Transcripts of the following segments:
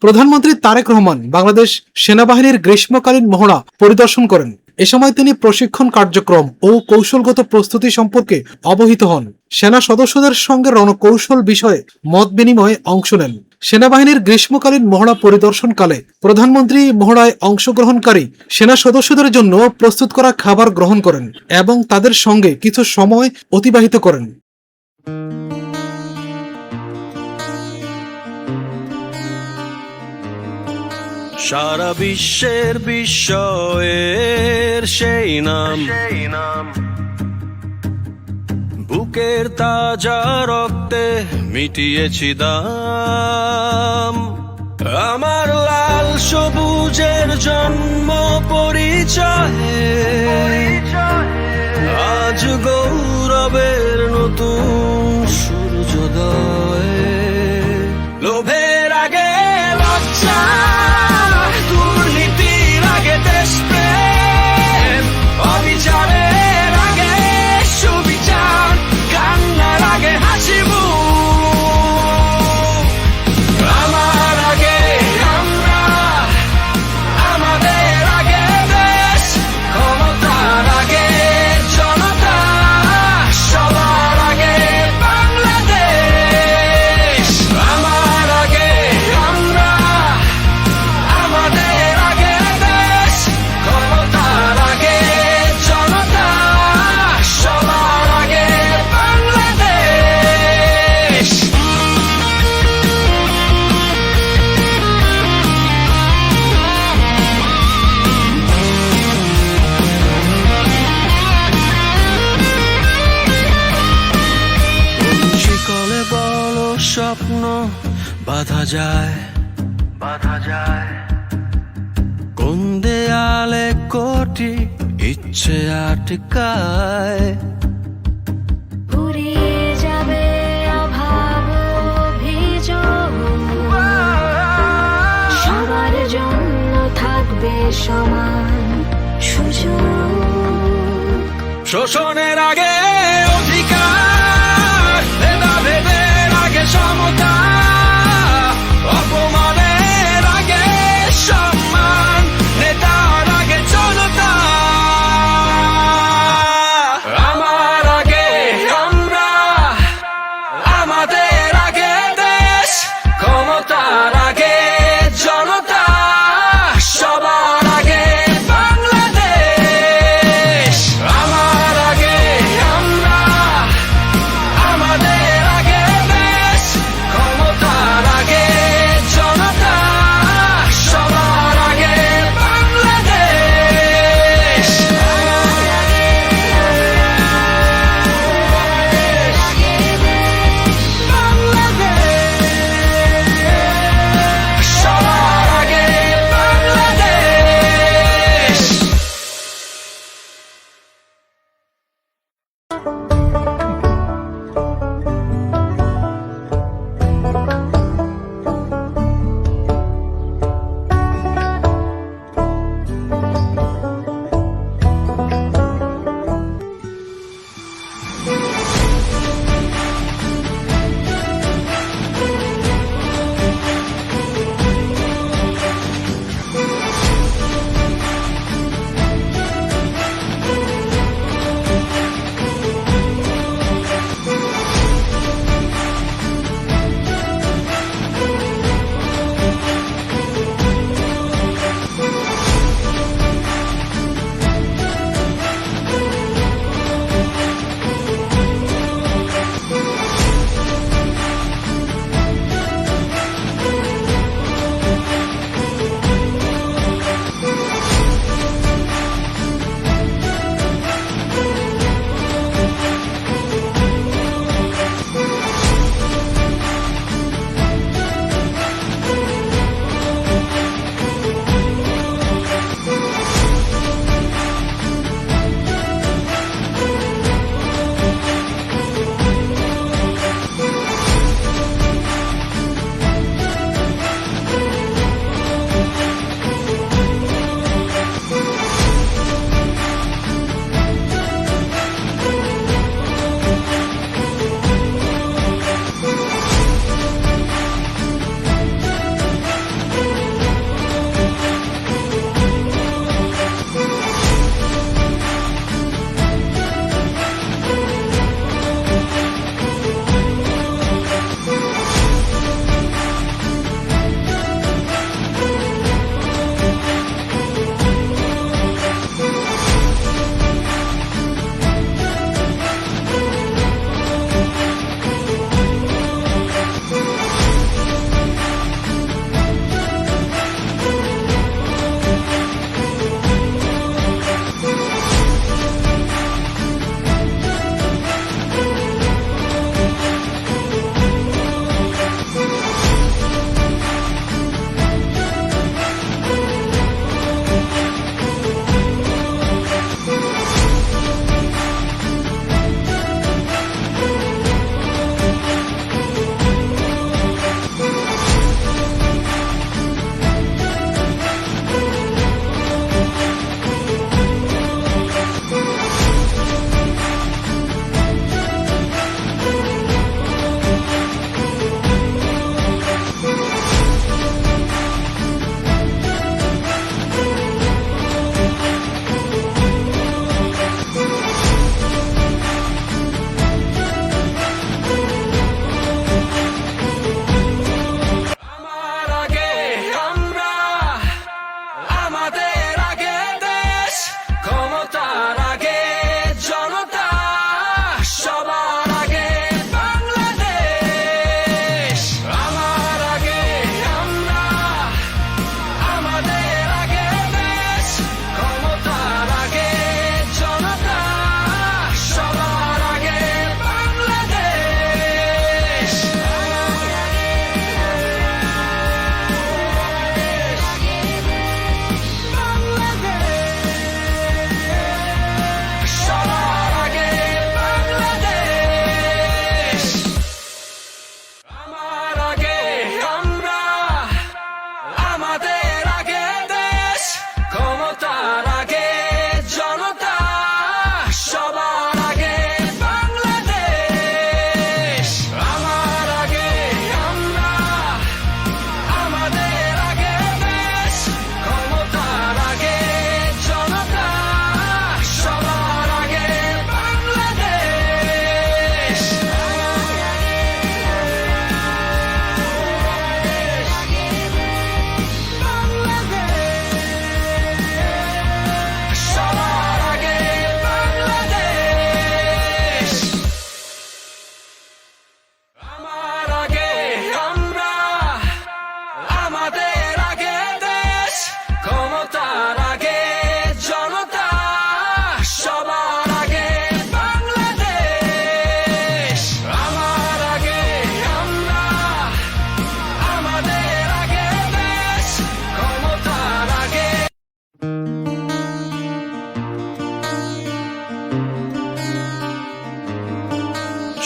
প্রধানমন্ত্রী তারেক রহমান বাংলাদেশ সেনাবাহিনীর গ্রীষ্মকালীন মহড়া পরিদর্শন করেন। এ সময় তিনি প্রশিক্ষণ কার্যক্রম ও কৌশলগত প্রস্তুতি সম্পর্কে অবহিত হন। সেনা সদস্যদের সঙ্গে রণকৌশল বিষয়ে মত বিনিময়ে অংশ নেন। সেনাবাহিনীর গ্রীষ্মকালীন মহড়া পরিদর্শনকালে প্রধানমন্ত্রী মহড়ায় অংশগ্রহণকারী সেনা সদস্যদের জন্য প্রস্তুত করা খাবার গ্রহণ করেন এবং তাদের সঙ্গে কিছু সময় অতিবাহিত করেন। সারা বিশ্বের বিস্ময়ের সেই নাম, বুকের তাজা রক্তে মিটিয়েছি দাম। আমার লাল সবুজের জন্ম পরিচয়ে আজ গৌরবের নতুন সূর্যোদয়। লোভের আগে লজ্জা, দুর্নীতির আগে দেশপ্রেম, অবিচারের আগে সুবিচার, কান্নার আগে হাসি মুখ। আমার আগে আমরা, আমাদের আগে দেশ, ক্ষমতার আগে জনতা, সবার আগে বাংলাদেশ। আমার আগে আমরা, আমাদের আগে দেশ, ক্ষমতার আগে জনতা, সবার আগে বাংলাদেশ। শিকলে বলো স্বপ্ন বাঁধা যায়, কোন দেয়ালে কোটি ইচ্ছে আটকায়। ফুরিয়ে যাবে অভাব অভিযোগ, সবার জন্য থাকবে সমান সুযোগ। শোষণের আগে অধিকার, ভেদাভেদের আগে সমতা, অপমানের আগে সম্মান, নেতার আগে জনতা। আমার আগে আমরা, আমাদের আগে দেশ, ক্ষমতার আগে জনতা, সবার আগে বাংলাদেশ। আমার আগে আমরা, আমাদের আগে দেশ, ক্ষমতার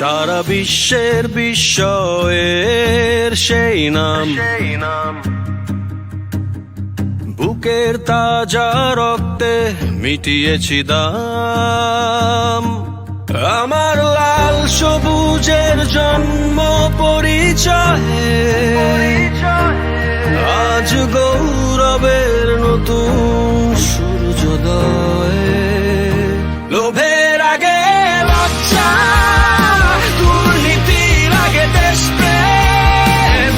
সারা বিশ্বের বিস্ময়ের সেই নাম, বুকের তাজা রক্তে মিটিয়েছি দাম। আমার লাল সবুজের জন্ম পরিচয়ে আজ গৌরবের নতুন সূর্যোদয়। লোভের আগে লজ্জা, দুর্নীতির আগে দেশপ্রেম,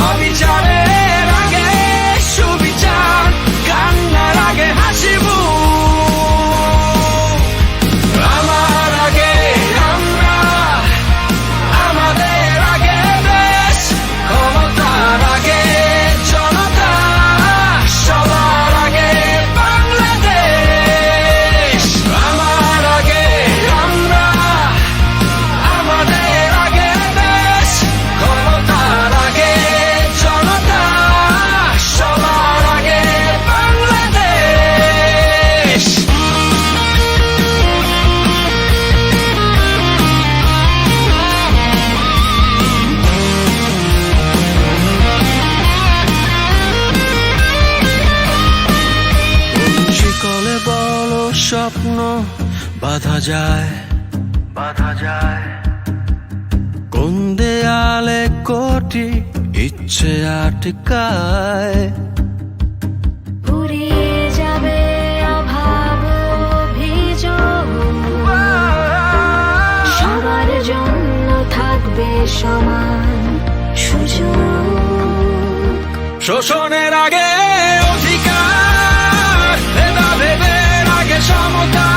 অবিচারের আগে সুবিচার, কান্নার আগে হাসিব। আমার আগে আমরা, আমাদের আগে দেশ, ক্ষমতার আগে জনতা, সবার আগে বাংলাদেশ। আমার আগে আমরা, আমাদের আগে দেশ, ক্ষমতার আগে জনতা, সবার আগে বাংলাদেশ। শিকলে বলো স্বপ্ন বাঁধা যায়, কোন দেয়ালে কোটি ইচ্ছে আটকায়। ফুরিয়ে যাবে অভাব অভিযোগ, সবার জন্য থাকবে সমান সুযোগ। শোষণের আগে অধিকার, ভেদাভেদের আগে সমতা,